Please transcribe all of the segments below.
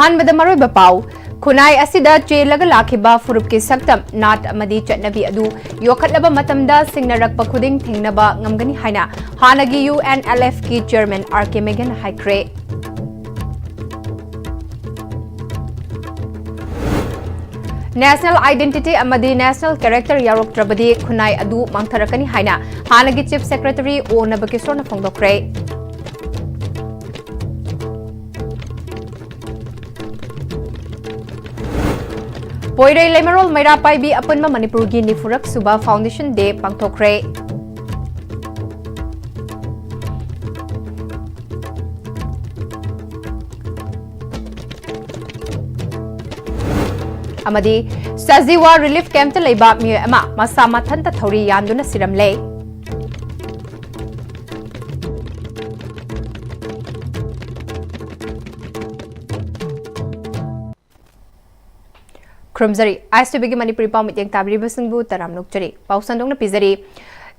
अहानबदा मरोइबा पाउ खुनाई असिदा चेलगा लाखिबा फुरुप के सक्तम नाट अमदी चटनबी अदु योखटलबा मतमदा सिंगनरकपा खुदिंग थेंगनबा ngamgani haina हानगी UNLF की चेयरमैन आर.के. मेगन हाइक्रे नेशनल आइडेंटिटी अमदी नेशनल कैरेक्टर यारोक्ट्रबदी खुनाई अदु मांगथरकनी हाइना हानगी चीफ सेक्रेटरी ओ नबकिशोरना फोंदोक्रे पोइरै लेमरोल मैरा पाइबी अपनमा मणिपुर की निफुरक सुबा फाउंडेशन डे पांगथोक्रे अमदी सजीवा रिलीफ कैंप लेबा मिय अमा मसा मथंता थौरी यानदुना सिरमले Krumzari, Istv की मणिपुरी पाव मित्यंग ताबरीब सिंगबु तराम नुकचरी पाव संदोंगना पिजरी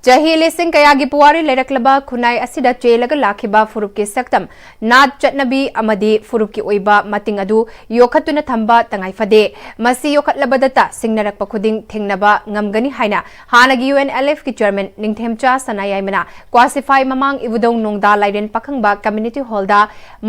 चही लेसिंग कयागी पुवारी लेरकलबा खुनाई असिदा चेलगा लाखिबा फुरुप के सक्तम नाट चटनबी अमदी फुरुप की ओइबा मतिंग अदु योखतुना थंबा तंगाइफदे मसी योखतलबदता सिंगनरकपा खुदिंग थेंगनबा ngamgani हाइना हानगी UNLF की चेयरमैन निंगथेमचा सनायाइमना क्वासिफाई ममांग इवुदोंग नोंगदा लाइडेन पखंगबा कम्युनिटी हॉलदा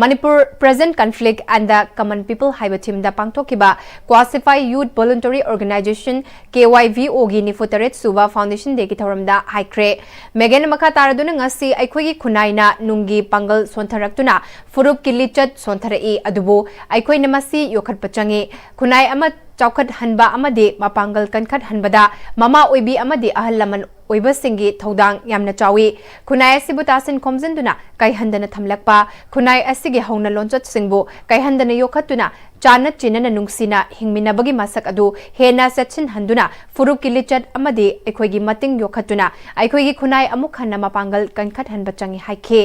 Manipur present conflict and the common people हाइबा टीमदा पांगथोकिबा क्वासिफाई यूथ वॉलंटरी ऑर्गेनाइजेशन KYVO गी निफुतरेट सुबा फाउंडेशन डे की थौरमदा हाइक्रे मेगन मखा तारदुना ngasi अखोगी खुनाइना नुंगी पंगल सोंथरक्तुना फुरुप की लिचत सोंथरई अदुबो अखोइना मसी योखतपा चंगे खुनाई अमा चौखट हनबा अमदे मपांगल कनखट हनबदा ममा ओइबी अमदे अहल लमन ओइबसिंगी थौदांग यामना चावी खुनाई असिबु तासिन खोमजनदुना काइहंदना थमलकपा खुनाई असिगे हौना लोंचत सिंगबु काइहंदना योखतुना चानत चिनना नुंगसिना हिंगमिनबगी मसक अदु हेना सेटसिन हंदुना फुरुप की लिचत अमदे अखोइगी मतिंग योखतुना अखोइगी खुनाई अमुक हन्ना मपांगल कनखट हनबा चंगी हाइखे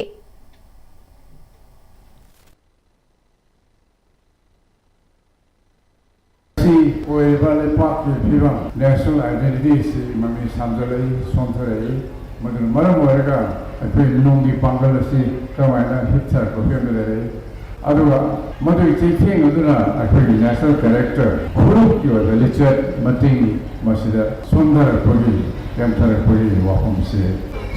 नेशनल आइडेंटिटी मम्मी सामजलई सोंथरई मदन मरम ओरगा अखोई नोंगी पांगल असि कमायना हिथर को फेमले अदुगा मदु चेथिंग अदुना अखोई नेशनल कैरेक्टर खुरुप की ओर लिचत मतिंग मसिदा सोंथर कोगी केमथर कोगी वाहमसे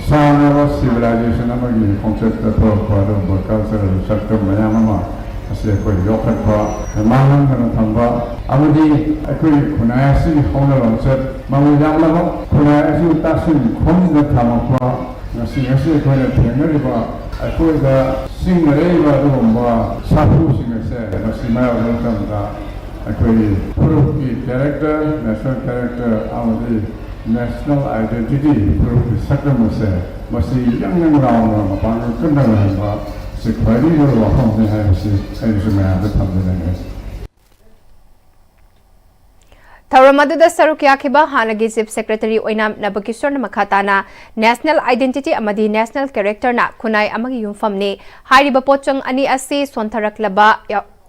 सानावा सिविलाइजेशन अमगी कॉन्सेप्ट तो पादो कल्चरल सख्त मयामा असे कोई योखतपा मांगन थंबा अमदी अखोई खुनायासि होना लंचत मामुजामलाबा खुनायासि तासिन खोमना थामपा ngasi अखोइना थेंगरिबा अखोइदा सिंगरेबा दोंबा साफु सिंगसे ngasi मायावलंतमदा अखोइ प्रूफ की कैरेक्टर नेशनल कैरेक्टर अमदी नेशनल आइडेंटिटी प्रूफ की सकमसे मसी यंग राउंड मपान कन्नगहबा सिक्वारी जो वाहन में है उसे ऐसे में आदत हम देंगे थौरमदुदा सरुकियाखिबा हानगी चीफ सेक्रेटरी ओइना नबकिशोर मखाताना नेशनल आइडेंटिटी अमदी नेशनल कैरेक्टर ना खुनाई अमगी युमफमने हाइरिबा पोचंग अनि असि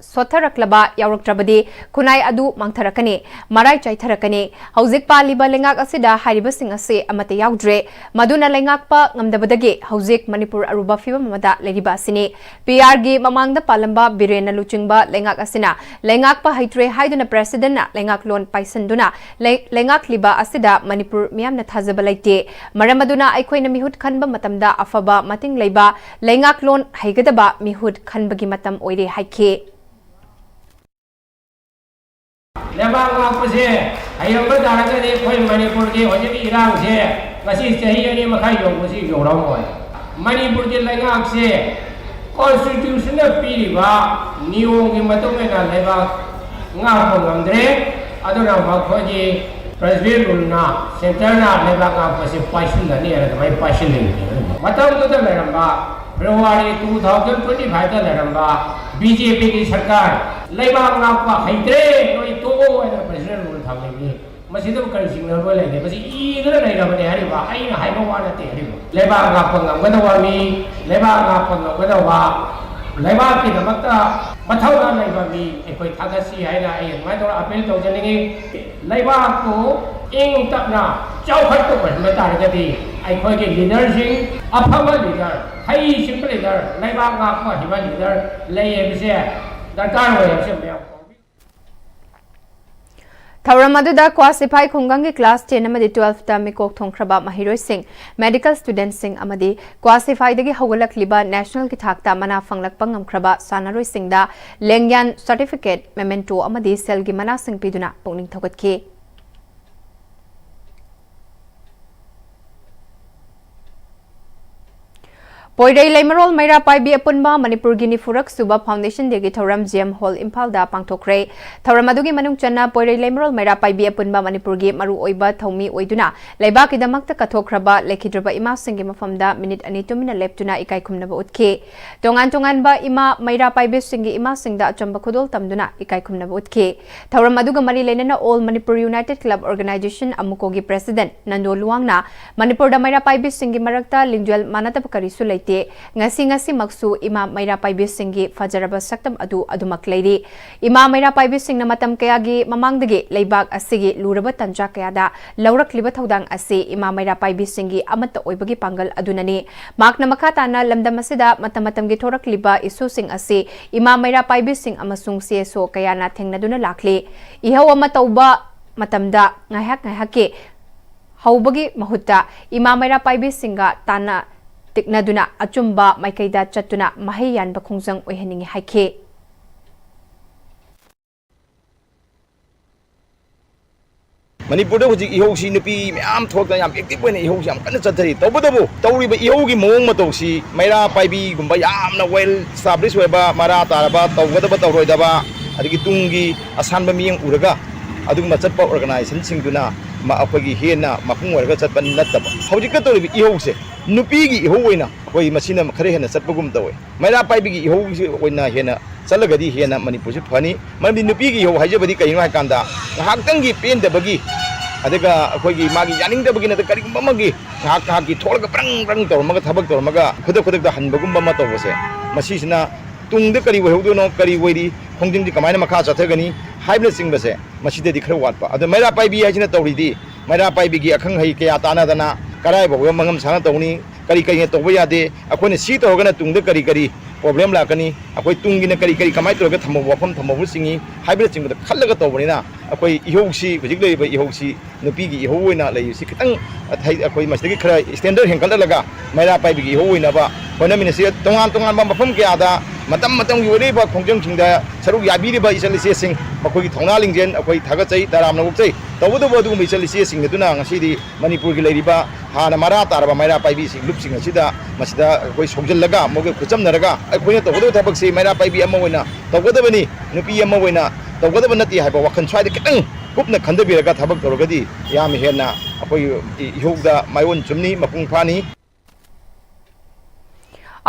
सोथरक्लबा यावरक्ट्रबदी खुनाई अदु मांगथरकने मराई चाइथरकने हौजिक पालिबा लेंगाक असिदा हाइरिबसिंग असे अमते यावद्रे मदुना लेंगाकपा ngamdabadage हौजिक मणिपुर अरुबा फिबम मदा लेरिबा असिने PR गी ममांगदा पालंबा बिरेना लुचिंगबा लेंगाक असिना लेंगाकपा हाइत्रे हाइदुना प्रेसिडेंट ना लेंगाक लोन पाइसंदुना लेंगाक लिबा असिदा मणिपुर मियामना थाजबा लैते मरमदुना अखोइना मिहुत खनबा मतमदा अफबा मतिंग लेबा लेंगाक लोन हाइगदबा मिहुत खनबगी मतम ओइरे हाइखे लेबांग लापसे हयंग दारगदे खोय मणिपुर के होजे इरांग से ngasi chahi ani makhai yongbusi yongrom oi manipur ke lengak se constitution na piriba niyong gi matong na leba nga ko ngamdre adona makhoji president rulna center na leba nga pase paisin da ni ara mai paisin ni matam to da leramba February 2025 da leramba BJP की सरकार लेबांग ना को हाइद्रे नोई तो एना president rule थांगनि मसिदो करिसिंग रो लेगे मसि इदर नैरबने हरिबा आइना हाइबा वाना ते हरिबा लेबांग ना पंगम गदवामी लेबांग ना पंगम गदवा लेबांग की नमता मथौना लेबामी एकोइ थागसी हाइना आइ माइदो अपील तौजनिगे लेबांग को इंग तपना चौखट तो बन तारगदी अखोई के लीडर सिंह अफब लीडर हई सिंह लीडर लेबांग ना को हिबा लीडर लेये बिसे दरकार होय से मैं थौरम अदुदा क्वासिफाई खुंगंगी क्लास 10 अमदी 12 ता मिकोक थोंख्रबा महिरोय सिंह मेडिकल स्टूडेंट सिंह अमदी क्वासिफाई दगी हौगलकलिबा नेशनल की थाकता मना फंगलकपा ngamkraba सानारोय सिंहदा लेंग्यान सर्टिफिकेट मेमेंटो अमदी सेल की मना सिंह पिदुना पुनिंग थोगतके पोइरई लेमरोल मैरा पाइबी अपुनबा मणिपुर गिनी फुरक सुबा फाउंडेशन देगी थौरम जेम हॉल इम्फाल दा पांगथोखरे थौरम अदुगी मनुंग चन्ना पोइरई लेमरोल मैरा पाइबी अपुनबा मणिपुर गी मरु ओइबा थौमी ओइदुना लेबा की दमकता कथोखरबा लेखिद्रबा इमा सिंगी मफमदा मिनिट अनि तुमिना लेप्तुना इकाई खुमनबा उतखे तोंगान तोंगानबा इमा मैरा पाइबी सिंगी इमा सिंगदा अचंबा खुदोल तमदुना इकाई खुमनबा उतखे थौरम अदुगा मरी लेनना all Manipur united club organization अमुकोगी प्रेसिडेंट नंदो लुवांगना मणिपुर दा मैरा पाइबी सिंगी मरकता लिंजुल मानतब करिसु लेते ngasi maksu ima maira paibi singi fajaraba saktam adumak leiri ima maira paibi singna matam kaya gi mamangdagi leibak asigi luraba tanja kaya da laurak liba thodang ase ima maira paibi singi amata oibagi pangal adunani makna makata na lamdam asida matamatam gi thorak liba isu sing ase ima maira paibi sing amasung CSO kaya na thengna duna lakle ihaw ama tauba matamda ngahak ke haubagi mahutta ima maira paibi singa tana tiknaduna achumba maikaida chatuna mahayan bakhungjang oihaningi haike Manipur da hujik ihou si nupi myam thokna yam active oina ihou yam kana chathari tawbadabu tawriba ihou gi mawong matau si maira paibi gumba yamna well established weba mara taraba tawgadaba tawroidaba adigi tungi asanba miyang uraga adugma chatpa organization singduna ma aphagi hena mapung warga chatpa nataba hojik ka tawribi ihou se nupi gi ihou oina hoi masina khare hena chatpagum tawai maira paibi gi ihou gi oina hena chalagadi hena manipur se phani mami nupi gi ihou haijabadi kaino ha kanda haktangi pen dabagi adaga akhoi magi yaning dabagi na kari gumba magi hak gi tholaga prang tawmaga thabak tawmaga khudak da hanbagumba ma tawbase masisina tungde kari waihudono kari wairi khongjing di kamaina makha chathagani haibna singbase maside di khara watpa adu maira paibi haisina tawridi maira paibi gi akhang hai kya tana dana karai bawa mangam sana tawni kari tawba yade akhone si tawgana tungde kari problem lakani akhoi tungina kari kamai tawga thamo wafam thamo singi haibna singda khallaga tawbani akhoi ihousi hujik leiba ihousi nupi gi ihoina lei si kitang akhoi masdagi khara standard hengkal laga maira paibi gi ihoina ba hona minisi tongan ba mafam kya da matam gi wori ba khongjang singda saruk yabiri ba isalisi sing akhoi gi thongna lingjen akhoi thaga chai taram na chai tawdu ba du mi isalisi sing duna ngasi di manipur gi leiriba hana mara taraba maira paibi sing lup sing asida masida akhoi sogjal laga moge khucham naraga akhoi tawdu thabak si maira paibi amma oina tawgadabani nupi amma oina tawgadaba nati haiba wakhan swai kitang kupna khandabiraga thabak torogadi yam hena akhoi ihogda maiwon chumni mapung phani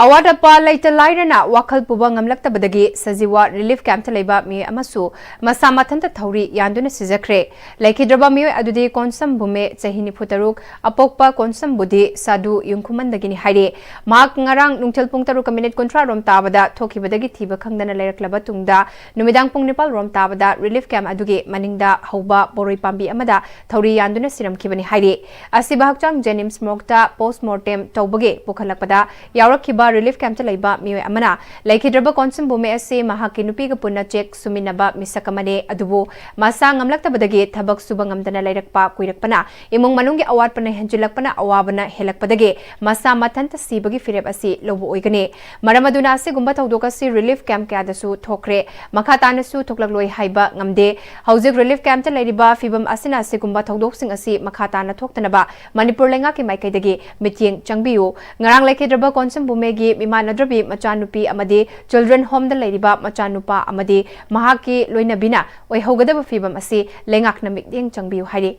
awada pa laita lairana wakal puba ngamlaktabadagi sajiwa relief camp thalaiba mi amasu masa mathanta thauri yanduna sijakre laikhidraba mi adudi konsam bume chahini phutaruk apokpa konsam budi sadu yungkhumandagini haire mak ngarang nungthel pung taru minute kontra rom tabada thokibadagi thiba khangdana lairaklaba tungda numidang pung nepal rom tabada relief camp adugi maningda hauba boroi pambi amada thauri yanduna siramkhibani haire asiba hakchang jenims mokta postmortem tawbage pukhalakpada yaurakhiba relief camp laiba mioi amana laikhidraba konsum bume ase mahaki nupi ga punna check suminaba misakamane adubu masa ngamlaktabadagi thabak suba ngamdana lairakpa kuirakpana imung manunggi awat pana henjulakpana awabana helakpadagi masa mathanta sibagi fireb asi lobu oigane maramaduna ase gumba thawdoka si relief camp kya dasu thokre makhatana su thoklakloi haiba ngamde haujik relief camp lairiba fibam asina ase gumba thawdok sing asi makhatana thoktanaba manipur lenga ki maikai mityeng changbiu ngarang laikhidraba konsum bume gi mimanadrabi machanupi amadi children home da lairiba machanupa amadi mahaki loinabina oi hogadaba fibam asi lengakna mityeng changbiu hairi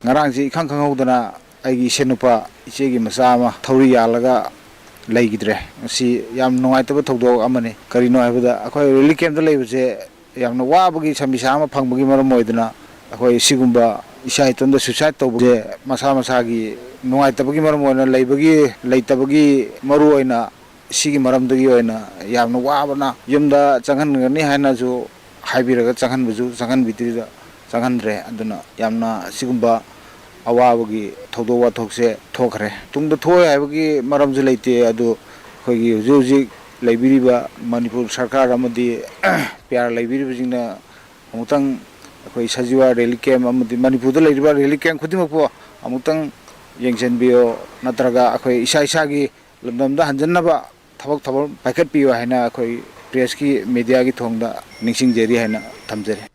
ngarang ji khang hodana aigi senupa ichegi masama thauri yalaga leigidre si yam noaitaba thogdo amane karino haibada akhoi relief camp da leibse yamna wabagi sambisa ama phangbagi maram moiduna akhoi sigumba isai tonda suicide tawbje masa gi nungai tabagi maram oina leibagi leitabagi maru oina sigi maram dagi oina yamna wabana yumda changhan ngani haina ju haibiraga changhan buju changhan bitri changhan re aduna yamna sigumba awabagi thodo wa thokse thokre tungda thoi haibagi maram ju leite adu ꯑꯩꯈꯣꯏꯒꯤ ꯍꯧꯖꯤꯛ ꯍꯧꯖꯤꯛ ꯂꯩꯕꯤꯔꯤꯕ ꯃꯅꯤꯄꯨꯔ ꯁꯔꯀꯥꯔ ꯑꯃꯗꯤ ꯄꯤꯌꯥꯔ ꯂꯩꯕꯤꯔꯤꯕꯁꯤꯡꯅ ꯑꯃꯨꯛꯇꯪ ꯑꯩꯈꯣꯏ Sajiwa rally ꯀꯦꯝ ꯑꯃꯗꯤ ꯃꯅꯤꯄꯨꯔꯗ ꯂꯩꯔꯤꯕ ꯔꯦꯂꯤ ꯀꯦꯝ ꯈꯨꯗꯤꯡꯃꯛꯄꯨ ꯑꯃꯨꯛꯇꯪ ꯌꯦꯡꯁꯤꯟꯕꯤꯌꯣ ꯅꯠꯇ꯭ꯔꯒ ꯑꯩꯈꯣꯏ ꯏꯁꯥꯒꯤ ꯂꯝꯗꯝꯗ ꯍꯟꯖꯟꯅꯕ ꯊꯕꯛ ꯄꯥꯏꯈꯠꯄꯤꯌꯣ ꯍꯥꯏꯅ ꯑꯩꯈꯣꯏ ꯄ꯭ꯔꯦꯁꯀꯤ ꯃꯤडियाꯒꯤ ꯊꯣꯡꯗ ꯅꯤꯡꯁꯤꯡꯖꯔꯤ ꯍꯥꯏꯅ ꯊꯝꯖꯔꯤ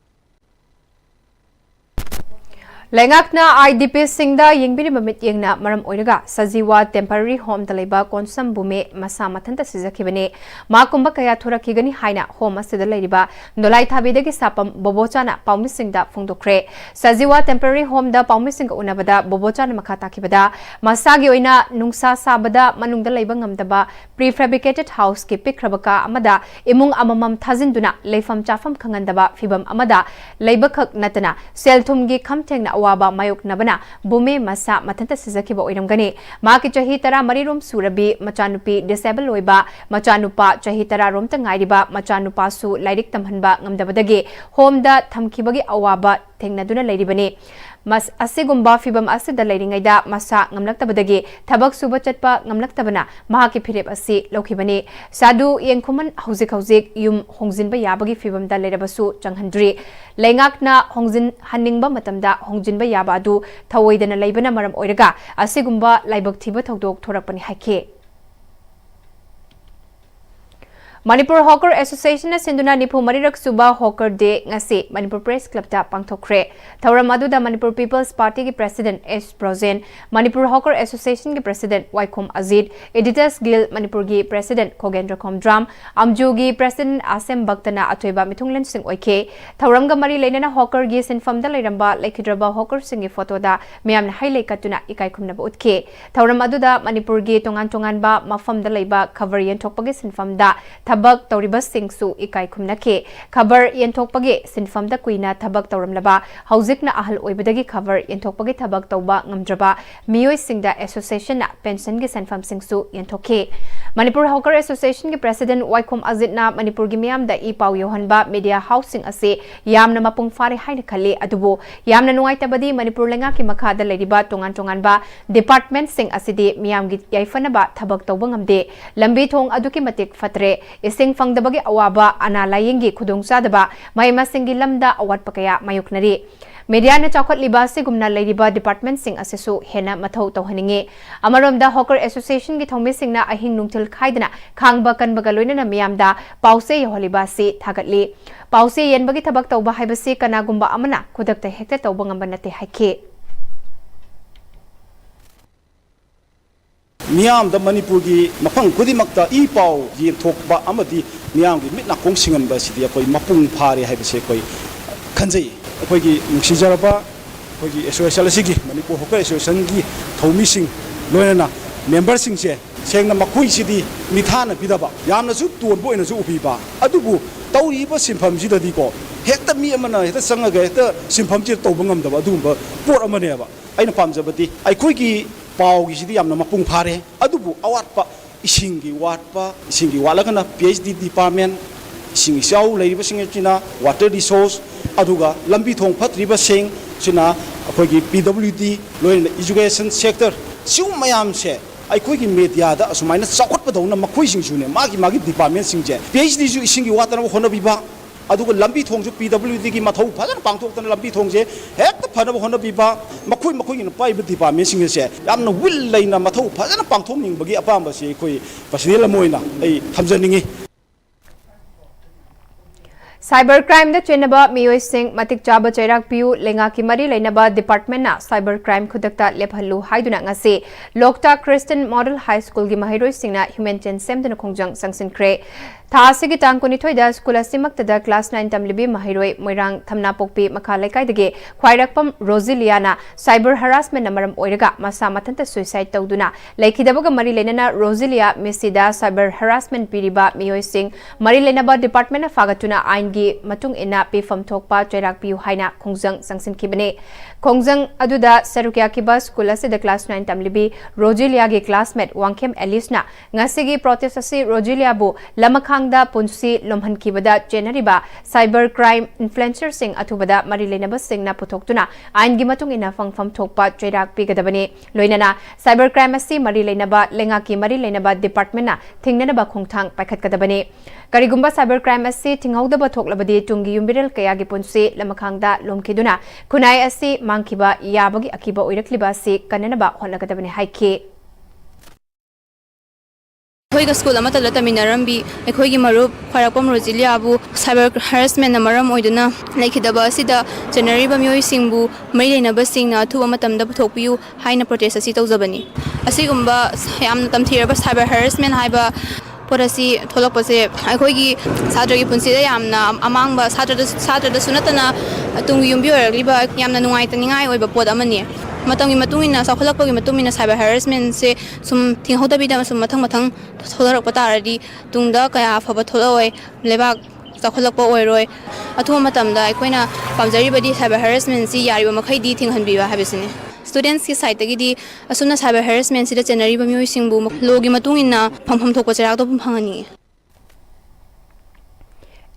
Lengakna IDP singda yengbiri mamit yengna maram oiraga Sajiwa temporary home da leiba konsam bume masa mathanta sijakibane makumba kaya thorakigani haina home asida leiriba nolai thabidagi sapam bobochana paumi singda phungdokre Sajiwa temporary home da paumi singa unabada bobochana makha takibada masagi oina nungsa sabada manungda leiba ngamdaba prefabricated house ki pikrabaka amada imung amamam thajinduna leifam chafam khangandaba fibam amada leibakhak natana selthumgi khamthengna waba mayok nabana bume masa mathanta sijakiba oiramgani maki chahi tara marirom surabi machanupi disable oiba machanupa chahi tara romta ngairiba machanupa su lairik tamhanba ngamdabadagi home da thamkibagi awaba thengnaduna leiribani mas asigumba fibam asida leiringaida masa ngamlaktabadagi thabak suba chatpa ngamlaktabana mahaki phirep asi lokhibani sadu yengkhuman hauzik yum hongjinba yabagi fibam da leirabasu changhandri lengakna hongjin haningba matamda hongjinba yaba adu thawoidana leibana maram oiraga asigumba laibak thiba thodok thorakpani haike Manipur Hawker Association Sinduna Nipu Marirak Suba Hawker Day ngasi Manipur Press Club ta pangthokre Thauram aduda Manipur People's Party ki President S Prozen Manipur Hawker Association ki President Waikhom Azid Editors Guild Manipur gi President Khogendra Khomdram Amju gi President Asem Baktana Athoiba Mithunglen Singh oike Thauram ga mari leinana Hawker gi sinfam da leiramba lekhidraba Hawker Singh gi photo da miyamna hailai katuna ikai khumna ba utke Thauram aduda Manipur gi tongan ba mafam da leiba cover yen thokpagi sinfam da Thabak Tauribas Singsu ikai khumnake khabar yenthokpagi sinfamda kuina thabak tauramlaba haujikna ahal oibadagi khabar yenthokpagi thabak tauba ngamdraba miyoi singda association na pension gi sinfam singsu yenthoke Manipur Hawker Association gi President Waikhom Azid na Manipur gi miyam da i pau yohanba media housing ase yamna mapung fare haina khale adubo yamna nungai tabadi Manipur lenga ki makha da leiriba tongan ba department sing asidi miyam gi yaifana ba thabak tauba ngamde lambi thong aduki matik fatre Ising fangdabagi awaba ana layingi khudungchadaba mahima singi lamda awat pakaya mayuknari media na chakot liba sigumna leiriba department sing asesu hena mathau tawhaninge amaromda Hawker Association gi thongmi singna ahing nungthil khaidana khangba kanbaga loinana miyamda pause yoholiba si thagatli pause yenbagi thabak tawba haibasi kanagumba amana khudakta hekta tawba ngamba nate haike Miam da Manipur gi mafang kudimakta I pau yin thokba amadi miam gi mitna kongsingan ba sidi akoi mapung phari haibase koi khanjai akoi gi nungsijaraba akoi gi association asigi Manipur Hawker Association gi thomi sing loina member sing che sengna makhui sidi mithana pidaba yamna su tuonbo ina su upiba adubu tauri ba simpham ji dadi ko hekta mi amana hekta sangaga hekta simpham ji tawbangam daba adumba por amane ba aina pamjabati aikoi gi Pau gisi yamna mapung phare adubu awatpa isingi walagana PhD department isingi sau leiriba singa china water resource aduga lambi thong phatriba sing china akogi PWD loina education sector siu mayam se aikoi gi media da asumaina chakot padona makoi sing sune magi department sing je PhD ju isingi water hono biba aduga lambi thong ju PWD gi mathau phajan pangthok tan lambi thong je hekta phana hono biba makhui gi pai bi department sing se yamna will leina mathau phajan pangthom ning bagi apamba se koi personal moina ai thamjaningi Cybercrime da chenaba miyoi sing matik chaba chairak piu lenga ki mari leinaba department na cybercrime khudakta lephallu haiduna ngase Lokta Christian Model High School gi mahiroi singna human chain semdana khongjang sangsin kre tha asigi tang kunithoi da school asimakta da class 9 tamlibi mahiroi moirang thamna pokpi makha laikai dage khwairakpam Rosiliana cyber harassment namaram oiraga masa mathanta suicide tawduna laikhidabaga mari leinana Rosilia Mesida cyber harassment piriba miyoi sing mari leinaba department na fagatuna ain matung ina pifam thokpa chairak piu haina khongjang sangsin kibane khongjang aduda sarukya kiba school ase the class 9 tamlibi Rojilia gi classmate Wangkhem Alice na ngasigi protest ase Rojilia bu lamakha ꯂꯃꯈꯥꯡꯗ ꯄꯨꯟꯁꯤ ꯂꯣꯝꯍꯟꯈꯤꯕꯗ ꯆꯦꯟꯅꯔꯤꯕ cyber crime ꯏꯟꯐ꯭ꯂꯨꯑꯦꯟꯁꯔꯁꯤꯡ ꯑꯊꯨꯕꯗ ꯃꯔꯤ ꯂꯩꯅꯕꯁꯤꯡꯅ ꯄꯨꯊꯣꯛꯇꯨꯅ ꯑꯥꯏꯟꯒꯤ ꯃꯇꯨꯡ ꯏꯟꯅ ꯐꯪꯐꯝ ꯊꯣꯛꯄ ꯆꯩꯔꯥꯛ ꯄꯤꯒꯗꯕꯅꯤ ꯂꯣꯏꯅꯅ ꯁꯥꯏꯕꯔ ꯀ꯭ꯔꯥꯏꯝ ꯑꯁꯤ ꯃꯔꯤ ꯂꯩꯅꯕ ꯂꯩꯉꯥꯛꯀꯤ ꯃꯔꯤ ꯂꯩꯅꯕ ꯗꯤꯄꯥꯔꯠꯃꯦꯟꯠꯅ ꯊꯤꯡꯅꯅꯕ ꯈꯣꯡꯊꯥꯡ ꯄꯥꯏꯈꯠꯀꯗꯕꯅꯤ ꯀꯔꯤꯒꯨꯝꯕ ꯁꯥꯏꯕꯔ ꯀ꯭ꯔꯥꯏꯝ ꯑꯁꯤ ꯊꯤꯡꯍꯧꯗꯕ ꯊꯣꯛꯂꯕꯗꯤ ꯇꯨꯡꯒꯤ ꯌꯨꯝꯕꯤꯔꯦꯜ ꯀꯌꯥꯒꯤ ꯄꯨꯟꯁꯤ ꯂꯃꯈꯥꯡꯗ ꯂꯣꯝꯈꯤꯗꯨꯅ ꯈꯨꯟꯅꯥꯏ ꯑꯁꯤ ꯃꯥꯡꯈꯤꯕ ꯌꯥꯕꯒꯤ ꯑꯀꯤꯕ ꯑꯣꯏꯔꯛꯂꯤꯕ ꯑꯁꯤ ꯀꯟꯅꯅꯕ ꯍꯣꯠꯅꯒꯗꯕꯅꯤ ꯍꯥꯏꯈꯤ ꯑꯩꯈꯣꯏꯒ ꯁ꯭ꯀꯨꯜ ꯑꯃꯠꯇꯗ ꯇꯝꯃꯤꯟꯅꯔꯝꯕꯤ ꯑꯩꯈꯣꯏꯒꯤ ꯃꯔꯨꯞ ꯈ꯭ꯋꯥꯏꯔꯥꯛꯄꯝ ꯔꯣꯖꯤꯂꯤꯌꯥꯕꯨ ꯁꯥꯏꯕꯔ ꯍꯔꯦꯁꯃꯦꯟꯅ ꯃꯔꯝ ꯑꯣꯏꯗꯨꯅ ꯂꯩꯈꯤꯗꯕ ꯑꯁꯤꯗ ꯆꯦꯟꯅꯔꯤꯕ ꯃꯤꯑꯣꯏꯁꯤꯡꯕꯨ ꯃꯔꯤ ꯂꯩꯅꯕꯁꯤꯡꯅ ꯑꯊꯨꯕ ꯃꯇꯝꯗ ꯄꯨꯊꯣꯛꯄꯤꯌꯨ ꯍꯥꯏꯅ ꯄ꯭ꯔꯣꯇꯦꯁ ꯑꯁꯤ ꯇꯧꯖꯕꯅꯤ ꯑꯁꯤꯒꯨꯝꯕ ꯌꯥꯝꯅ ꯇꯝꯊꯤꯔꯕ ꯁꯥꯏꯕꯔ ꯍꯔꯦꯁꯃꯦꯟ ꯍꯥꯏꯕ ꯄꯣꯠ ꯑꯁꯤ ꯊꯣꯛꯂꯛꯄꯁꯦ ꯑꯩꯈꯣꯏꯒꯤ ꯁꯥꯇ꯭ꯔꯒꯤ ꯄꯨꯟꯁꯤꯗ ꯌꯥꯝꯅ ꯑꯃꯥꯡꯕ ꯁꯥꯇ꯭ꯔꯗꯁꯨ ꯅꯠꯇꯅ ꯇꯨꯡꯒꯤ ꯌꯨꯝꯕꯤ ꯑꯣꯏꯔꯛꯂꯤꯕ ꯌꯥꯝꯅ ꯅꯨꯡꯉꯥꯏꯇꯅꯤꯡꯉꯥꯏ ꯑꯣꯏꯕ ꯄꯣꯠ ꯑꯃꯅꯤ ꯃꯇꯝꯒꯤ ꯃꯇꯨꯡ ꯏꯟꯅ ꯆꯥꯎꯈꯠꯂꯛꯄꯒꯤ ꯃꯇꯨꯡ ꯏꯟꯅ ꯁꯥꯏꯕꯔ ꯍꯔꯦꯁꯃꯦꯟꯁꯦ ꯁꯨꯝ ꯊꯤꯡꯍꯧꯗꯕꯤꯗ ꯁꯨꯝ ꯃꯊꯪ ꯊꯣꯛꯂꯛꯄ ꯇꯥꯔꯗꯤ ꯇꯨꯡꯗ ꯀꯌꯥ ꯑꯐꯕ ꯊꯣꯛꯂꯛꯑꯣꯏ ꯂꯩꯕꯥꯛ ꯆꯥꯎꯈꯠꯂꯛꯄ ꯑꯣꯏꯔꯣꯏ ꯑꯊꯨꯕ ꯃꯇꯝꯗ ꯑꯩꯈꯣꯏꯅ ꯄꯥꯝꯖꯔꯤꯕꯗꯤ ꯁꯥꯏꯕꯔ ꯍꯔꯦꯁꯃꯦꯟꯁꯤ ꯌꯥꯔꯤꯕ ꯃꯈꯩꯗꯤ ꯊꯤꯡꯍꯟꯕꯤꯕ ꯍꯥꯏꯕꯁꯤꯅꯤ ꯁ꯭ꯇꯨꯗꯦꯟꯠꯁꯀꯤ ꯁꯥꯏꯠꯇꯒꯤꯗꯤ ꯑꯁꯨꯝꯅ ꯁꯥꯏꯕꯔ ꯍꯔꯦꯁꯃꯦꯟꯁꯤꯗ ꯆꯦꯟꯅꯔꯤꯕ ꯃꯤꯑꯣꯏꯁꯤꯡꯕꯨ ꯂꯣꯒꯤ ꯃꯇꯨꯡ ꯏꯟꯅ ꯐꯪꯐꯝ ꯊꯣꯛꯄ ꯆꯩꯔꯥꯛꯇꯣ ꯐꯪꯍꯟꯅꯤꯡꯉꯤ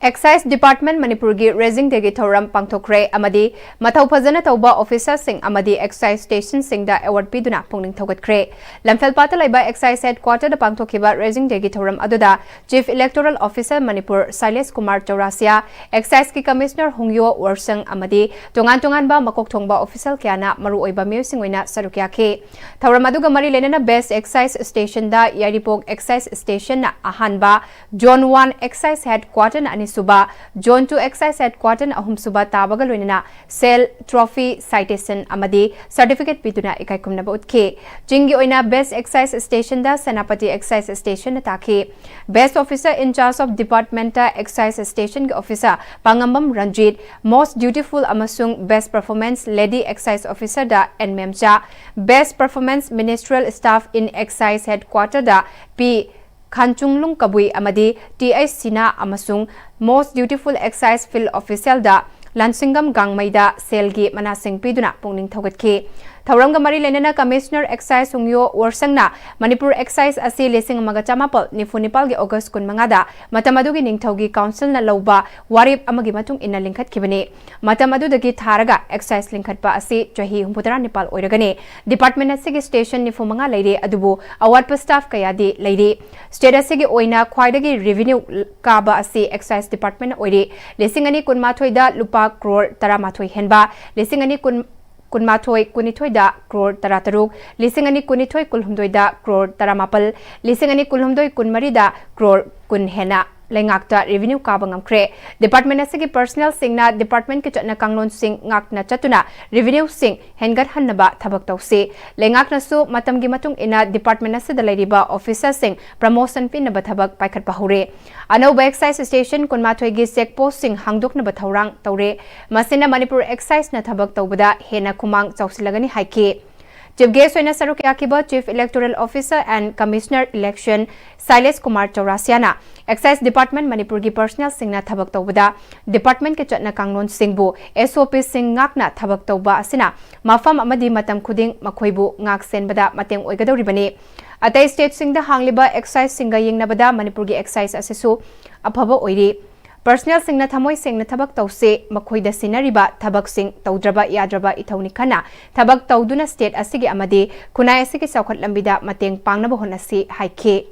Excise Department Manipurgi Raising Day Thoram Pangthokre Amadi Mathau Phajana Tauba Officer Sing Amadi Excise Station Singda Award Piduna Pungning Thogatkre Lamphel Pata Laiba Excise Headquarter the Pangthokiba Raising Day Thoram Aduda Chief Electoral Officer Manipur Silas Kumar Chaurasia Excise Ki Commissioner Hungyo Warsang Amadi Tungan Ba Makok Thongba Official Kyana Maru Oiba Musing Wina Sarukya Ke Thoram Aduga Mari Lenana Best Excise Station da Yaripok Excise Station na Ahanba John 1 Excise Headquarter na Suba John 2 Excise Headquarter ahum suba tabaga loinana Cell Trophy Citation Amadi Certificate Pituna Ikaikumna Botke Jingi Oina Best Excise Station da Senapati Excise Station Taki Best Officer in Charge of Departmental Excise Station Officer Pangambam Ranjit Most Dutiful Amasung Best Performance Lady Excise Officer da NMMCha Best Performance Ministerial Staff in Excise Headquarter da P Khanchunglung Kabui Amadi T.S. Sina Amasung Most Dutiful Excise Field Official da Lansingam Gangmaida Selgi Manasing Piduna Pungning Thogatki Thauranga Mari Lenana Commissioner Excise Hungyo Warsangna Manipur Excise Asi Lesing Magachamapal Nifunipal gi August Kunmangada Matamadugi Ningthogi Council na Lauba Warip Amagi Matung Ina Lingkhat Kibani Matamadudagi Tharaga Excise Lingkhat Pa Asi Chahi Humputara Nepal Oiragane Department Asigi Station Nifumanga Leire Adubu Award pa Staff Kayadi Leire State Asigi Oina Khwaidagi Revenue Kaba Asi Excise Department Oire Lesingani Kunmathoida Lupa Crore Taramathoi Henba Lesingani Kunmathoi Kunithoida Crore Tarataruk Lisingani Kunithoi Kulhumdoida Crore Taramapal Lisingani Kulhumdoi Kunmarida Crore Kunhena Lengakta Revenue Kabangam Kre Department Asigi Personnel Singna Department Kitna Kanglon Sing Ngakna Chatuna Revenue Sing Hengar Hannaba Thabak Tause Lengakna Su Matamgi Matung Ina Department Asida Ladiba Officer Sing Promotion Pin Nabathabak Paikat Pahure Anoba Excise Station Kunmathoigi Sek Post Sing Hangdok Nabathaurang Taure Masina Manipur Excise na Thabak Taubada Hena Kumang Chausilagani Haike Chief Guest Oina Sarukyakiba Chief Electoral Officer and Commissioner Election Silas Kumar Chaurasiana Excise Department Manipurgi Personnel Singna Thabak Taubada Department ke Chatna Kangnon Singbu SOP Sing Ngakna Thabak Tauba Asina Mafam Amadi Matam Khuding Makhoibu Ngak Senbada Mateng Oigadoribani Atai State Singda Hangliba Excise Singa Yingnabada Manipurgi Excise Asisu Aphaba Oiri Personnel Singna Thamoi Singna Thabak Tause Makhoida Sinariba Thabak Sing Taudraba Yadraba Ithoni Khana Thabak Tauduna State Asigi Amadi Kunai Asigi Saukhat Lambida Mateng Pangnaba Honasi Haike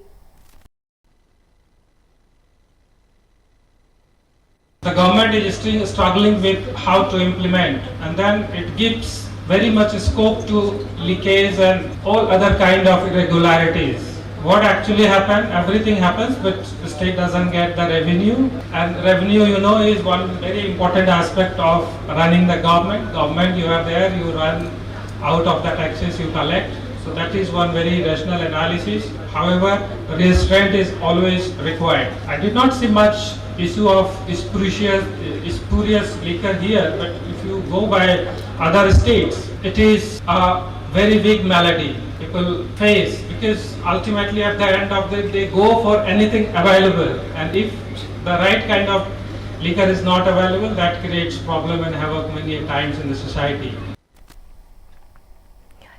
The government is still struggling with how to implement, and then it gives very much scope to leakage and all other kind of irregularities. What actually happened? Everything happens, but the state doesn't get the revenue. And revenue, you know, is one very important aspect of running the government. Government, you are there, you run out of the taxes you collect. So that is one very rational analysis. However, restraint is always required. I did not see much issue of spurious liquor here, but if you go by other states, it is a very big malady people face, because ultimately at the end of the day they go for anything available, and if the right kind of liquor is not available, that creates problem and havoc many times in the society.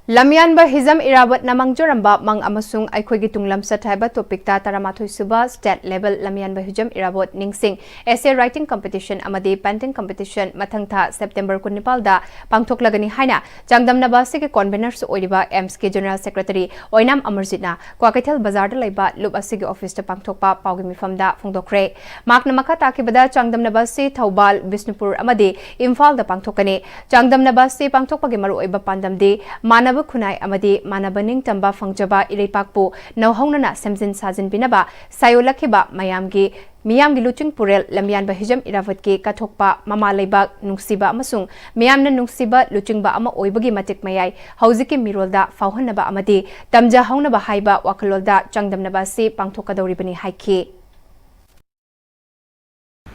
Lamyanba Hizam Irawat Namang Joramba Mang Amasung Aikogi Tunglam Sataiba Topic Ta Taramathui Suba State Level Lamyanba Hizam Irawat Ningsing Essay Writing Competition Amadi Painting Competition Mathangtha September Kunipalda Pangthoklagani Haina Changdamnaba Sigi Conveners Oiba MSK General Secretary Oinam Amarjitna Kwakaithal Bazar da Laiba Lub Asigi Office ta Pangthokpa Paugi Mifamda Phongdokre Makna Makha Takibada Changdamnaba Si Thaubal Bisnupur Amadi Imphal da Pangthokane Changdamnaba Si Pangthokpagi Maru Oiba Pandamdi Manaba Kunai Amadi Manabaning Tamba Fangjaba Ireipakpu Nauhongnana Semjin Sajin Binaba Sayolakiba Mayamgi Miyamgi Luching Purel Lamyanba Hizam Iravatki Kathokpa Mama Leibak Nungsiba Amasung Miyamna Nungsiba Luchingba Ama Oibagi Matik Mayai Hauziki Mirolda Fauhanaba Amadi Tamja Hongnaba Haiba Wakalolda Changdamnaba Si Pangthokadoribani Haiki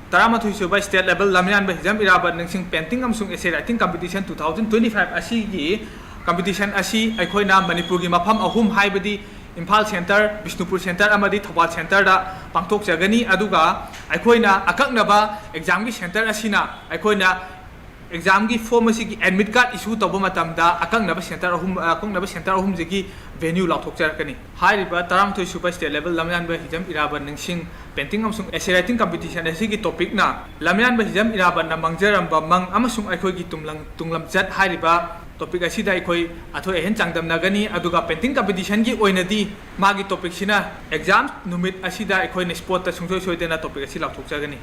Taramathui Suba State Level Lamyanba Hizam Iravat Ningsing Painting Amsung Essay Writing Competition 2025 Asigi Competition Asi Aikoina Manipuri Mafam Ahum Haibadi Imphal Center, Bisnupur Center, Amadi Thopal Center da Pangtok Jagani Aduga Aikoina Akaknaba Exam Center Asina Aikoina Exam form asigi admit card issue toba matamda Akaknaba Center Akaknaba Center Ahum Jagi venue Lathok Jarakani Haiba Taramathui Suba State Level Lamyanba Hizam Iravat Ningsing Painting Amsung Essay Writing Competition asigi topic na Lamyanba Hizam Iravat na Mangjaramba Mang Amasung Aikoigi Tunglam Jat Haiba topic asida ikoi athoi hen changdam nagani aduga painting competition gi oinadi magi topic sina exam numit asida ikoi ne sport ta sungsoi soidena topic asi lathok jagani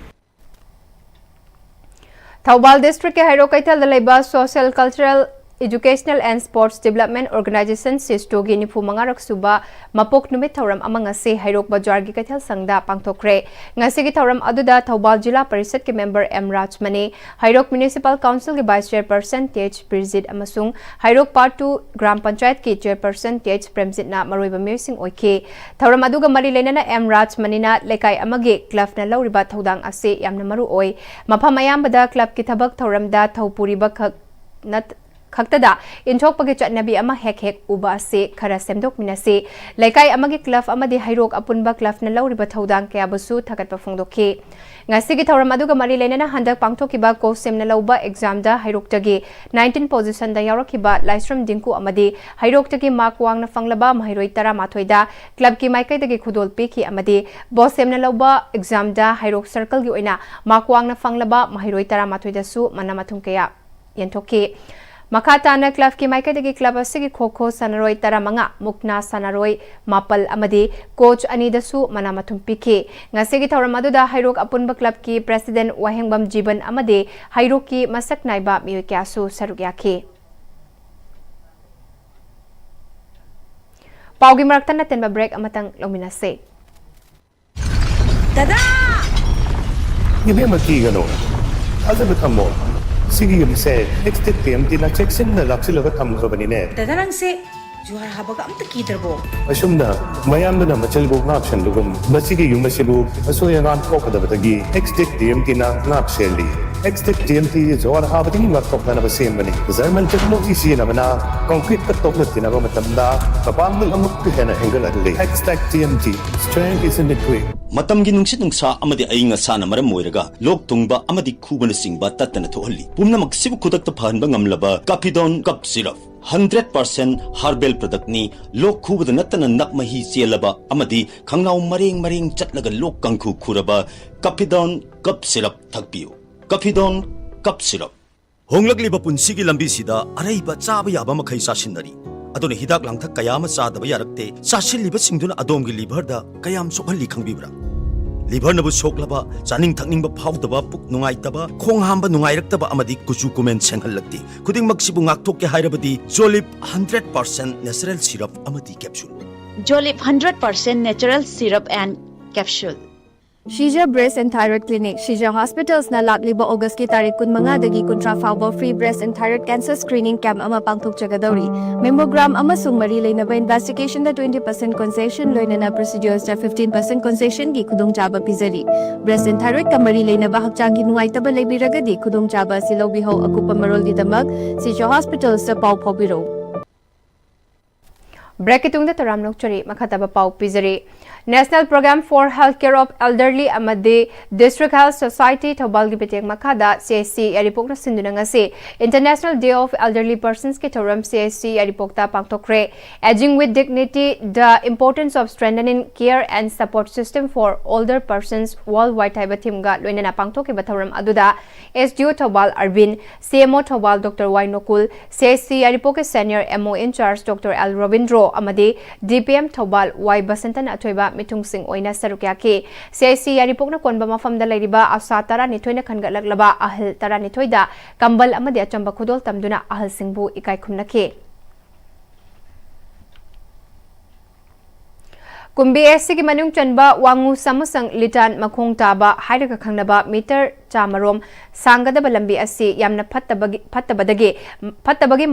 Thaubal District ke Hairo Kaithal da Laiba Social Cultural Educational and Sports Development Organization Sistogi Nifu Mangarak Suba Mapok Numit Thauram Amang Ase Hairok Bajar gi Kaithal Sangda Pangthokre Ngasigi Thauram Aduda Thaubal Jilla Parishad ke member M Rajmani Hairok Municipal Council ki Vice Chairperson TH Birzid Amasung Hairok Part 2 Gram Panchayat ki Chairperson TH Premjit na Maroiba Mursing Oike Thauram Aduga Mari Lenana M Rajmani na Lekai Amagi Club na Lauriba Thaudang Ase Yamna Maru Oi Mafam Ayambada Club ki Thabak Thauram da Thaupuriba Nat Khaktada Inchok Pagi Chatnabi Ama Hek Uba Se Khara Semdok Minase Laikai Amagi Club Amadi Hairok Apunba Club na Lauriba Thaudang Kaya Basu Thakat Pafongdoke Ngasigi Thauram Aduga Mari Lenana Handak Pangthokiba Ko Sem na Lauba Exam da Hairok Tagi 19 position da Yaurakiba Laisram Dinku Amadi Hairok Tagi Mark Wang na Fanglaba Mahiroi Tara Mathoida Club ki Maikai Tagi Khudol Peki Amadi Bo Sem na Lauba Exam da Hairok Circle gi Oina Mark Wang na Fanglaba Mahiroi Tara Mathoida su Manamathung Kaya Yentoke Makatana Club ki Maikadagi Club Asigi Koko Sanaroi Taramanga Mukna Sanaroi Mapal Amadi Coach Anidasu Manamathum Pike Ngasigi Tauramaduda Hairok Apunba Club ki President Wahengbam Jiban Amade Hairok ki Masak Naiba Miyokyasu Sarugyake Paugi Maraktan natin ba break amatang luminase Tada! Hindi magkigano. Asa ba mo? Sige yung se, next time tinacheksin na laksilaga tamlo ba nine? Dadarang se, juara habaga am takidar bo. Asum na, mayam na machalbog na option lugum. Basige yung masibog, aso yung antok kada batagi. Next time tina ngapseli. Next time juara habaga yung matok na nabasim ba ni? Zaman chakmo isi na mana, concrete katok na tinago matanda, kapamil ang magpihena hinggal adli. Next time strength is in the quick. Matamgi nungsit nungsa amadi ayinga sana maram moiraga lok tungba amadi kubana singba tatana thohali pumna magsibu kudakta phanba ngamlaba Capidon cup syrup 100% herbal product ni lok khubada natana nakmahi selaba amadi khangnau maring chatlaga lok kangkhu khuraba Capidon cup syrup thakpiu Capidon cup syrup honglakliba punsigi lambi sida araiba chaba yaba makhai sasinari aduna hidak langthak kayama chadaba yarakte sasilliba singduna adomgi liver da kayam sokhalli khangbibra liver nabu soklaba chaning thakningba phawdaba puk nungaitaba khong hamba nungairaktaba amadi kuchu kumen senghallakti khuding maksibu ngakthokke hairabadi Jolip 100% natural syrup amadi capsule Jolip 100% natural syrup and capsule. Shija Breast and Thyroid Clinic, Shija Hospitals na lakliba August ki tarik kun mga dagi kontra faubo free breast and thyroid cancer screening camp ama pangthok jagadori. Mammogram amasung marilay na ba investigation da 20% concession loy na procedures da 15% concession gi kudong jaba pizari. Breast and thyroid ka marilay na ba hakchang ginuay taba laybiragadi kudong jaba silaw biho akupa marol di damag Shija Hospitals sa pau biro. Break itong da taramnok chari makataba pau pizari. National Program for Healthcare of Elderly amadi District Health Society Thobal gi bitek makada CIC Yaripok na sinduna ngasi International Day of Elderly Persons ki thoram CIC Yaripok ta pangtokre. Aging with Dignity: The Importance of Strengthening Care and Support System for Older Persons Worldwide haiba thimga loinana pangtok ki bathoram aduda SDO Thobal Arvin, CMO Thobal Dr. Y Nokul, CIC Yaripok Senior MO in charge Dr. L Robindro amadi DPM Thobal Y Basantan athoiba mitung sing oina sarukya ke CIC Yaripok na konba mafam da lairiba asa tara nithoi na khangatlaba ahil tara nithoi da kambal amadi achamba khudol tamduna ahil singbu ikai khumna ke Kumbi SC ki manung chanba wangu samusang litan makhong taba hairaga khangnaba meter chamarom sanggadaba lambi asi yamna phattabadagi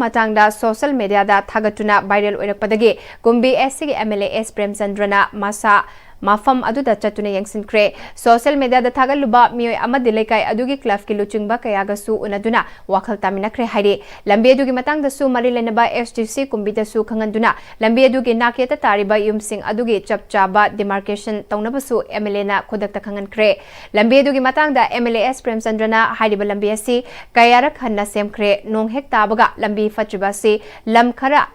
matangda social media da thagatuna viral oirakpadagi Kumbi SC ki MLA S Premchandrana masa mafam aduda chatuna yangsinkre social media da thagaluba mioi amadi lekai adugi club ki luchingba kayaga su unaduna wakhal taminakre haire lambi adugi matangda su mari lenaba STC kumbida su khanganduna lambi adugi naketa tariba yumsing adugi chapchaba demarcation taunaba su MLA na kodakta khangankre lambi adugi matangda MLA S Premchandrana hariba lambi asi kayarak hanna semkre nong hek tabaga lambi fatriba si lam khara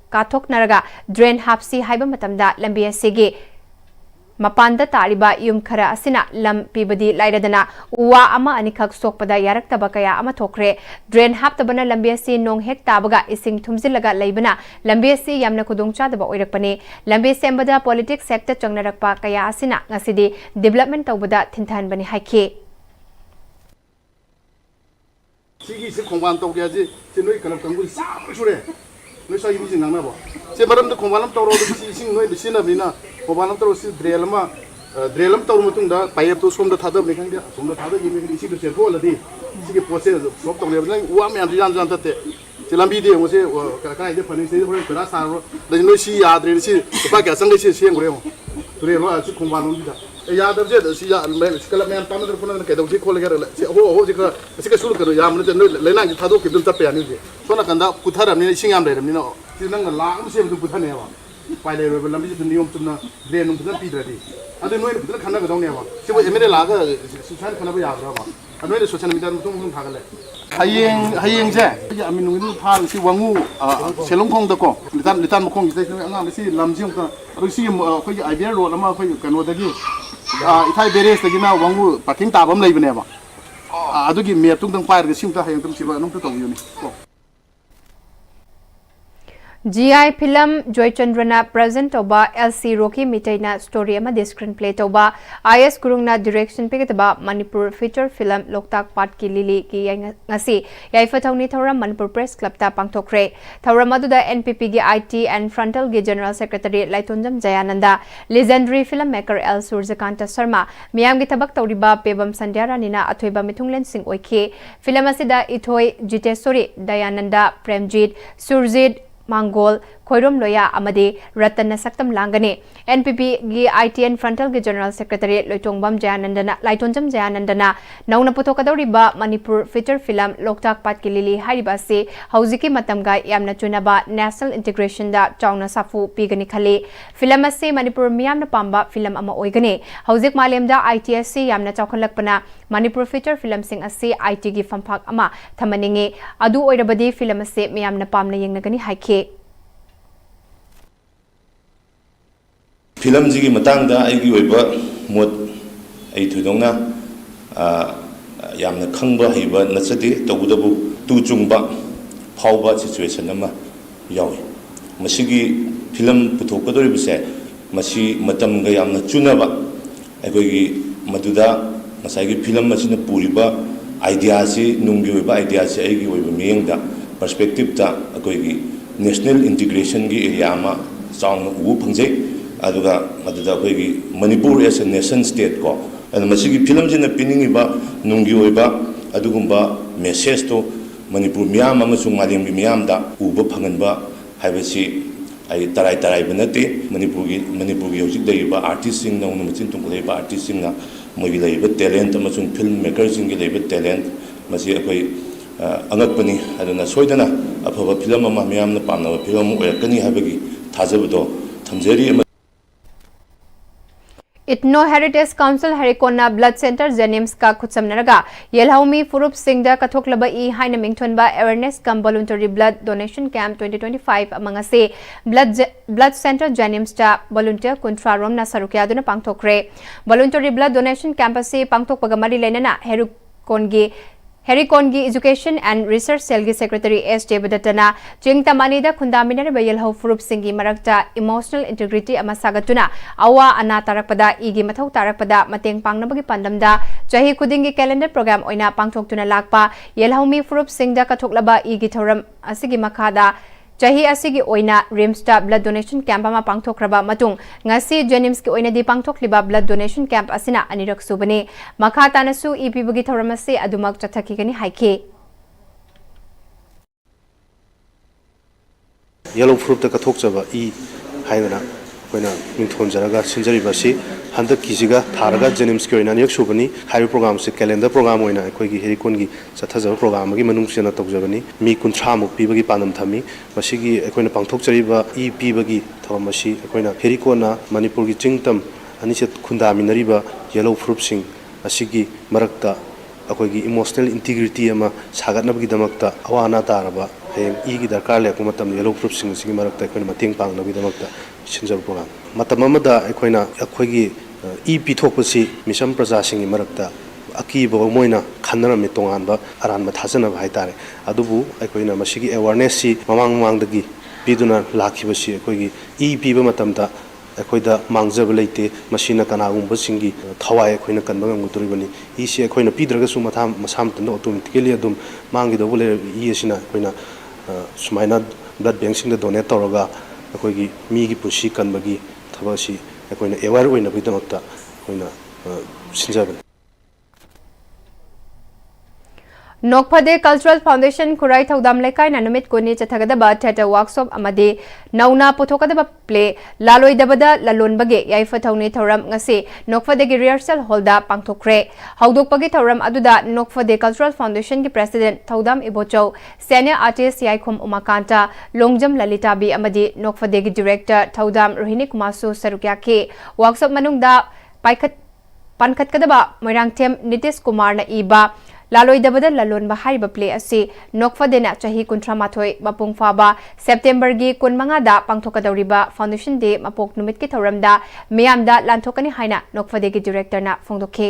kathok naraga drain hapsi haiba matamda lambi asi gi Mapanda tariba yum khara asina lam pibadi lairadana wa ama anikak sokpada yarak tabakaya ama thokre drain hap tabana lambi si nong hek tabaga ising thumjilaga leibana lambi si yamna khudongcha daba oirakpane lambi sembada politics sector changnarakpa kaya asina ngasidi development tawbada thinthan bani haike sigi se khongban tawge ji noi kalam kangul sam sure noi sa yimi jing nangna bo se maram de khongban tawro de sing noi de sina bina khongban tawro si drelam tawro mutung da payep to som da thadab ne khang som da thadab yimi isi de se pol di sigi pose sok tawle nang wa me an jan jan tate se lambi de mo se ka de phani se ho pera sa ro de noi si ya de si ba ka sang de si siang gore mo dre ro a si khongban no da ya da je si ya me kala me an pam de phone ke do si khol gar se ho ji ka si ka sul karo ya mo de le na ji thado ke dum ta pe ani je so na kanda kuthara ni sing yam le ni no si nang la am se du kuthane wa pai le ro lambi ji niom tum na de num tum pi dre di ade noi ni khana ga dong ne wa si bo emere la ga si chan khana ba ya ga ba anoi de social media mutung mutung thagal le hayeng je ya amin ngi phal si wangu selong khong da ko litan mkhong ji se anga si lam jing ka ro si khoi ji ibr ro lama khoi kano da gi ithai beres da gi na wangu parking ta bam lei bne ba adu gi me tung tang pair ga sim ta hayeng tum si lo nong ta tong yu ni GI film Joy Chandrana present oba LC Rocky Mitaina story ama screenplay toba IS Kurungna direction pekataba Manipur feature film Loktak Part ki Lili ki ngasi yaifa thawni thoram Manipur Press Club ta pangthokre thoram aduda NPP gi IT and Frontal gi General Secretary Laitonjam Jayananda legendary filmmaker L Surjakanta Sharma miyam gi thabak tawriba Pebam Sandyara nina athoiba mithunglen sing oikhe film asida ithoi Jitesori Dayananda Premjit Surjit Mangol Khoirom Loya amadi Ratana Saktam Langane NPP gi IT and Frontal gi General Secretary Loitongbam Jayanandana nauna puthokadoriba Manipur feature film Loktak Pat ki Lili hariba se hauziki matamga yamna chunaba national integration da chauna safu pigani khale film ase Manipur miyamna pamba film ama oigane hauzik malemda ITSC yamna chawkhalakpana Manipur feature film sing ase IT gi famphak ama thamaninge adu oirabadi film ase miyamna pamna yengnagani haike film ji matangda ai gi oiba mod ai thudongna yamna khangba hiba nachadi tawudabu tu chungba phawba situation ama yawi masigi film puthokadori bise masi matam ga yamna chunaba ai gi maduda masai gi film masina puriba idea si nunggi oiba idea si ai gi oiba miyengda perspective ta gi national integration gi area ama song u phangje aduga gi Manipur as a nation state ko and masigi film jina pinning ba nunggi oiba adugumba message to Manipur miyam amasung malem gi miyam da uba phangan ba haibasi ai tarai banate Manipur gi hojik dai ba artist sing na unu machin tung lei ba artist sing na mogi lei ba talent amasung film maker sing gi lei ba talent masi akoi angakpani aduna soidana afaba film ama miyam na pamna film oyakani habagi thajabdo thamjeri ethno heritage council हरिकोना blood centre JNIMS का खुदसमनरगा येलहौमी फुरुप सिंगदा कथोकलब ई हाइना मिंगथोनबा awareness cum voluntary blood donation camp 2025 अमंगसे ब्लड सेंटर जेनिम्स ता वॉलंटियर कुंट्रा रोमना सरुक्यादुना पांगथोक्रे वॉलंटरी ब्लड डोनेशन कैंप असे पांगथोकपगा मरी लेनना हेरिकोन की एजुकेशन एंड रिसर्च सेल की सेक्रेटरी एस देवदत्तना चिंग तमानीदा खुंदामिनर बयलहौ फुरुप सिंगी मरक्ता इमोशनल इंटीग्रिटी अमा सागतुना अवा अना तारकपदा इगी मथौ तारकपदा मतेंग पांगनबगी पंदमदा चाही खुदिंगी कैलेंडर प्रोग्राम ओइना पांगथोक्तुना लाकपा येलहौमी फुरुप सिंगदा कथोक्लबा इगी थौरम असिगी मखादा चाही असिगी ओइना रिम्सटा ब्लड डोनेशन कैंप अमा पांगथोक्राबा मतुंग ngasi जेनिम्स की ओइना दि पांगथोक्लिबा ब्लड डोनेशन कैंप असिना अनिरक सुबने मखा तानसु ईपीबगी थौरमसे अदुमक चथखिगनी हाइखे येलो फ्रूट तक थोकचबा ई हाइबना कोइना मिंथोनजरगा सिंजरिबासी हंदक किजिगा थारगा जेनिम्स के ओइना नियक सुबनी हाइबे प्रोग्राम से कैलेंडर प्रोग्राम ओइना अखोइगी हेरिकोन की चथजब प्रोग्राम की मनुंगसेना तौजबनी मी कुंथ्रा मुक पीबगी पानम थमी मसिगी अखोइना पांगथोकचरिबा ई पीबगी थौमसी अखोइना हेरिकोना मणिपुर की चिंगतम अनिसे खुंदामिनरिबा येलो फ्रूट सिंग असिगी मरक्ता अखोइगी इमोशनल इंटीग्रिटी अमा सागतनबगी दमक्ता अवाना तारबा हें ई की दरकार लेको मतम येलो फ्रूट सिंग सिगी मरक्ता अखोइना मतेंग पांगनबगी दमक्ता सिंजब प्रोग्राम मतम अमदा अखोइना अखोइगी ई पीथोकपसी मिसम प्रजा सिंगी मरक्ता अकीब मोइना खन्नरमे तोंगानबा अरानबा थाजनब हाइतारे अदुबु अखोइना मसिगी अवेयरनेस सी ममांग मांगदगी पीदुना लाखिबसी अखोइगी ई पीबा मतमदा अखोइदा मांगजब लेते मसिना कनागुंबा सिंगी थवाय अखोइना कनबा nguduribani ई से अखोइना पीद्रगसु मथा मसामतन ऑटोमेटिकली अदुम मांगिदबु ले ई सिना अखोइना सुमाइना ब्लड बैंक सिंग डोनेट तौरगा अखोइगी मीगी पुसी कनबगी थबसी अखोइना अवेयर ओइनबगिदमक्ता अखोइना सिंजबन नोकफदे कल्चरल फाउंडेशन खुराई थौदाम लेकाइना नुमित कोनी चथगदबा थिएटर वर्कशॉप अमदे नौना पुथोकदबा प्ले लालोइदबदा ललोनबगे याइफथौनी थौरम ngasi नोकफदेगी रिहर्सल हॉलदा पांगथोक्रे हौदोकपगे थौरम अदुदा नोकफदे कल्चरल फाउंडेशन की president Thoudam Ibochou senior artist Yaikhom Umakanta Longjam Lalitabi अमदे नोकफदेगी डायरेक्टर थौदाम रोहिणी कुमारसु सरुक्याके वर्कशॉप मनुंगदा पानखतकदबा मोइरांगथेम नितिश कुमार ना इबा लालोइदबदा ललोनबा हाइबा प्ले असे नोकफदेना चाही 38 मपुंग फाबा सेप्टेम्बर की 15 पांगथोकदौरिबा फाउंडेशन डे मपोक नुमित की थौरमदा मियामदा लांथोकनी हाइना नोकफदेगी डायरेक्टरना फोंदोखे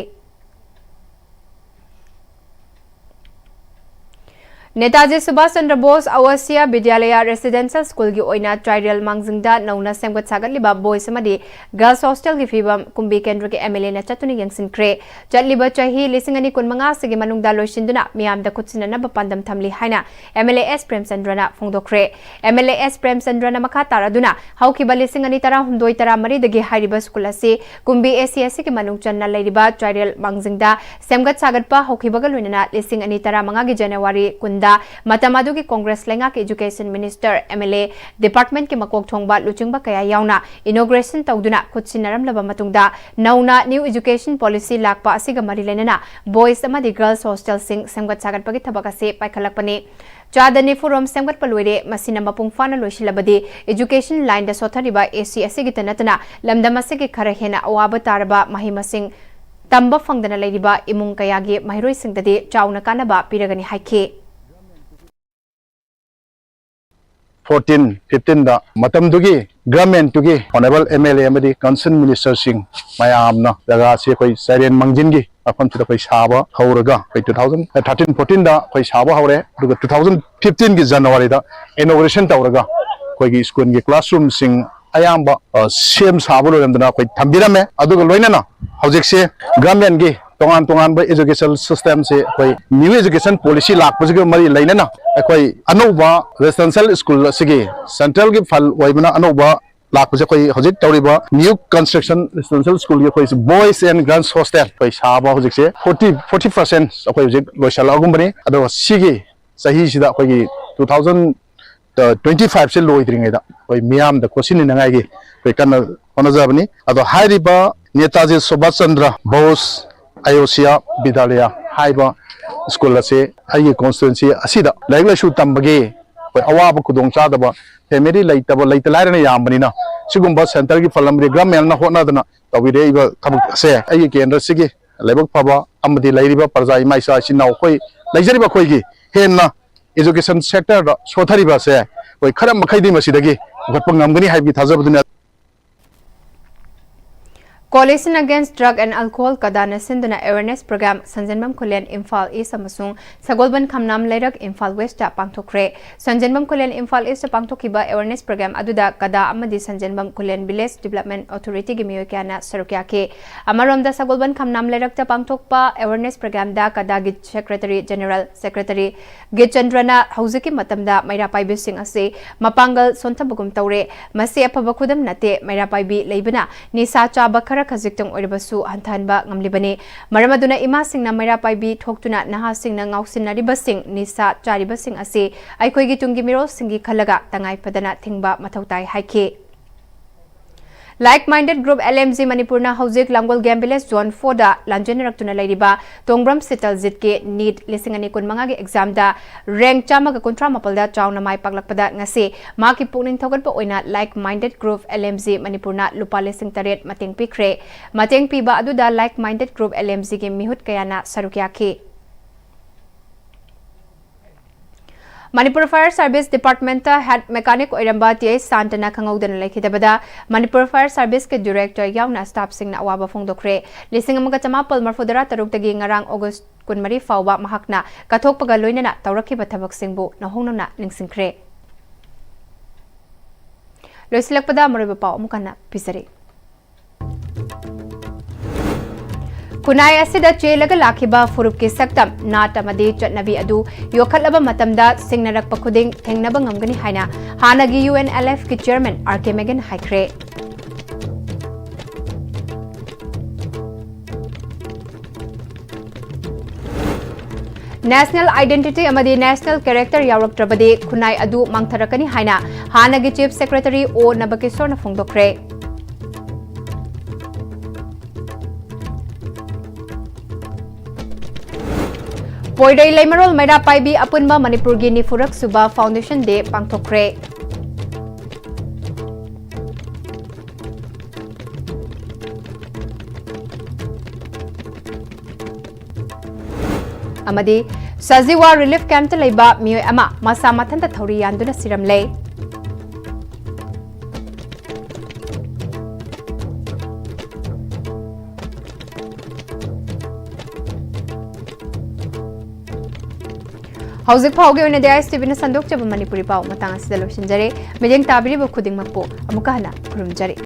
नेताजी सुभाष चंद्र बोस अवसिया विद्यालय रेसिडेंशियल स्कूल की ओइना ट्राइडल मांगजिंगदा नौना सेमगत सागतलिबा बॉयज अमदी गर्ल्स हॉस्टल की फिबम कुंबी केंद्र के एमएलए ना चतुनी यंगसिनख्रे चटलिबा चाही 2015 सिगे मनुंगदा लोइसिंदुना मियामदा खुदसिननबा पांदम थमली हाइना MLA S Premachandran फोंदोख्रे MLA S Premachandran मखा तारादुना हौकिबा 2013 मरी दगी हाइरिबा स्कूल असे कुंबी एसीएससी के मनुंग चन्ना लेरिबा ट्राइडल मांगजिंगदा सेमगत सागतपा हौकिबा लोइनना 2015 की जनवरी मतमादु की कांग्रेस लेंगा के एजुकेशन मिनिस्टर एमएलए डिपार्टमेंट के मकोक थोंगबा लुचिंगबा कया यावना इनोग्रेशन तौदुना खुदसिनरमलबा मतुंगदा नौना न्यू एजुकेशन पॉलिसी लाकपा असिगा मरी लेनना बॉयज अमदि गर्ल्स हॉस्टल सिंग सेमगत सागतपगी थबक असे पाइखलकपने चादनी फुरोम सेमगत पलोइरे मसिना मपुंग फाना लोइसिलबदि एजुकेशन लाइन दा सोथरिबा एसी असिगी तनतना लमदम असिगी खरा हेना अवाब तारबा महिमसिंग तंबा फंगदना लेरिबा इमुंग कयागी महिरोइसिंगदि चाउना कानबा पिरगनी हाइखे 14-15 दा मतमदुगी गवर्नमेंट तुगी ऑनरेबल एमएलए अमदी कंसर्न मिनिस्टर सिंह मयामना जगह से कोई साइरेन मंजिनगी अफम से कोई साबा हौरगा कोई 2013-14 दा कोई साबा हौरे 2015 की जनवरी दा इनॉग्रेशन तौरगा कोई स्कूल के क्लासरूम सिंह अयाम्बा सेम साबो लोरमदना कोई थंबिरमे अदुगा लोइनना हौजिक से गवर्नमेंट की तोंगान एजुकेशन सिस्टम से कोई न्यू एजुकेशन पॉलिसी लाखपसिगे मरी लेना कोई अनौबा रेसिडेंशियल स्कूल सिगे सेंट्रल की फल ओइबना अनौबा लाखपसे कोई हजिक तौरिबा न्यू कंस्ट्रक्शन रेसिडेंशियल स्कूल कोई बॉयज एंड गर्ल्स हॉस्टल कोई साबा हजिक से 40% कोई हजिक लोइसलागुमबने अदो सिगे सही सिदा कोई 2025 से लोइद्रिङैदा कोई मियाम द कोसिनि नंगाइगे कोई कन होनजाबनी अदो हाइरिबा नेताजी सुभाष चंद्र बोस अयोध्या विद्यालय हाइबा स्कूल से आई कॉन्स्टिट्यूएंसी असिदा लाइक लाइसु तंबगे कोई अवाब खुदोंग चादबा फैमिली लाइतब लाइतलारने यामबनिना सिगुम्बा सेंटर की फलमरी गवर्नमेंट ना होनादना तविरेइबा थबक से आई केंद्र सिगी लेबक फबा अमदी लैरिबा प्रजा इमाइसा सिनाव कोई लैजरिबा कोईगी हेन्ना एजुकेशन सेक्टर दा सोथरिबा से कोई खरम मखैदी मसिदगी गटप ngамगनी Hibi थाजबदुना Coalition Against Drug and Alcohol Kadana Sinduna Awareness Program Sanjanbam Kulen Imphal East Amasung Sagolban Khamnam Leirak Imphal West ta pangthokre Sanjanbam Kulen Imphal East pangthokiba Awareness Program aduda kada amadi Sanjanbam Kulen Village Development Authority gi miyo kyana sarukya ke Amaromda Sagolban Khamnam Leirak ta pangthokpa Awareness Program da kada gi Secretary General Secretary Gichandrana Hauziki matamda Maira Paibi Singh ase mapangal sonthabugum tawre masi apaba khudam nate Maira Paibi leibana nisa chaba खजिक्तंग ओइरबसु हंथानबा ngamlibani maramaduna ima singna maira paibi thoktuna naha singna ngausinariba sing nisa chariba sing ase aikoigi tungi miro singi khalaga tangai padana thingba mathautai haike Like-minded group LMZ Manipurna Hauzik Langwal Gambiles Zone 4 da Lanjana Raktuna Lairiba Tongbram Sital Zitke NEET Lisingani Kunmanga ge exam da rank chama ga kontra mapalda chawna mai paglakpada ngase maki pukning thogatpa oina like-minded group LMZ Manipurna lupa lising taret mateng pikre mateng piba adu da like-minded group LMZ ge mihut kayana sarukya ke Manipur Fire Service Department Head Mechanic Oiramba T.A. Santana Kangaudana Lekidabada Manipur Fire Service ke Director Yauna Staff Sing na Awaba Fongdokre Lising Magatama Marfudara Tarukagi Ngarang August Kunmari Fauba Mahakna Katok Pagaloina na Tauraki Batabak Singbu Nahongno na Ningsingkre Loisilakpada Mariba Mukana Pisari Kunai asida chelaga lakhiba furup ke saktam nata made chatnabi adu yokhalaba matamda singnarak pakhuding thengnaba ngamgani haina hanagi UNLF ki chairman RK Megan haikre National Identity amadi National Character yauroktrabade kunai adu mangtharakani haina hanagi Chief Secretary O Nabakesor na phongdokre Poidai Laimarol Maira Paibi Apunba Manipur gi Nifurak Suba Foundation Day pangthokre Amadi Saziwa Relief Camp ta leiba mioi ama masa mathanta thori yanduna siramle Hauzik Pauge on the Pm-Istv na sandok chaba Manipuri pau matang asida losinjare medeng tabiri bu khuding makpo amukahna kurumjare